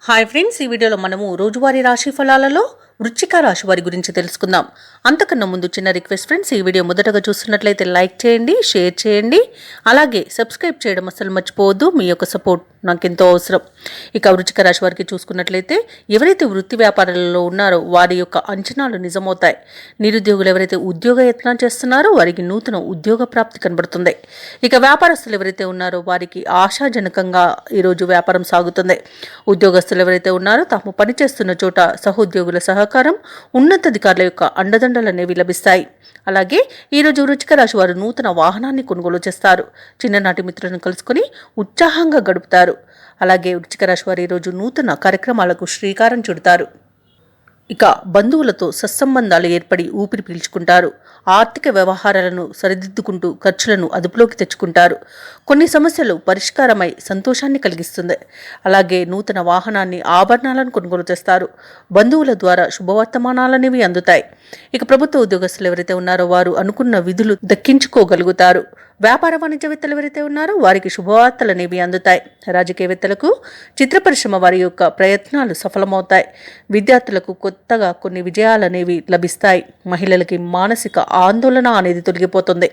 Hi friends, ఈ వీడియోలో మనము రోజువారీ రాశి ఫలాలలో వృశ్చిక రాశి వారి గురించి తెలుసుకుందాం. అంతకన్నా ముందు చిన్న రిక్వెస్ట్ ఫ్రెండ్స్, ఈ వీడియో మొదటగా చూస్తున్నట్లయితే లైక్ చేయండి, షేర్ చేయండి, అలాగే సబ్స్క్రైబ్ చేయడం అసలు మర్చిపోవద్దు. మీ యొక్క సపోర్ట్ నాకెంతో అవసరం. ఇక వృశ్చిక రాశి వారికి చూసుకున్నట్లయితే ఎవరైతే వృత్తి వ్యాపారాలలో ఉన్నారో వారి యొక్క అంచనాలు నిజమవుతాయి. నిరుద్యోగులు ఎవరైతే ఉద్యోగ యత్నం చేస్తున్నారో వారికి నూతన ఉద్యోగ ప్రాప్తి కనబడుతుంది. ఇక వ్యాపారస్తులు ఎవరైతే ఉన్నారో వారికి ఆశాజనకంగా ఈరోజు వ్యాపారం సాగుతుంది. ఉద్యోగస్తులు ఎవరైతే ఉన్నారో తాము పనిచేస్తున్న చోట సహోద్యోగుల సహకారం, ఉన్నతాధికారుల యొక్క అండదండలు అనేవి లభిస్తాయి. అలాగే ఈరోజు వృశ్చిక రాశి వారు నూతన వాహనాన్ని కొనుగోలు చేస్తారు. చిన్ననాటి మిత్రులను కలుసుకుని ఉత్సాహంగా గడుపుతారు. అలాగే వృశ్చిక రాశి వారు ఈరోజు నూతన కార్యక్రమాలకు శ్రీకారం చుడతారు. ఇక బంధువులతో సత్సంబంధాలు ఏర్పడి ఊపిరి పీల్చుకుంటారు. ఆర్థిక వ్యవహారాలను సరిదిద్దుకుంటూ ఖర్చులను అదుపులోకి తెచ్చుకుంటారు. కొన్ని సమస్యలు పరిష్కారమై సంతోషాన్ని కలిగిస్తుంది. అలాగే నూతన వాహనాన్ని, ఆభరణాలను కొనుగోలు చేస్తారు. బంధువుల ద్వారా శుభవర్తమానాలనేవి అందుతాయి. ఇక ప్రభుత్వ ఉద్యోగస్తులు ఎవరైతే ఉన్నారో వారు అనుకున్న విధులు దక్కించుకోగలుగుతారు. వ్యాపార వాణిజ్యవేత్తలు ఎవరైతే ఉన్నారో వారికి శుభవార్తలు అనేవి అందుతాయి. రాజకీయవేత్తలకు, చిత్ర పరిశ్రమ వారి యొక్క ప్రయత్నాలు సఫలమవుతాయి. విద్యార్థులకు కొత్తగా కొన్ని విజయాలు అనేవి లభిస్తాయి. మహిళలకి మానసిక ఆందోళన అనేది తొలగిపోతుంది.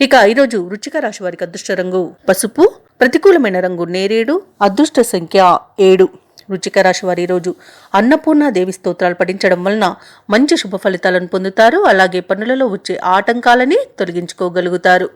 ఇక ఈరోజు వృశ్చిక రాశి వారికి అదృష్ట రంగు పసుపు, ప్రతికూలమైన రంగు నేరేడు, అదృష్ట సంఖ్య 7. వృశ్చిక రాశి వారు ఈరోజు అన్నపూర్ణ దేవి స్తోత్రాలు పఠించడం వలన మంచి శుభ ఫలితాలను పొందుతారు. అలాగే పనులలో వచ్చే ఆటంకాలని తొలగించుకోగలుగుతారు.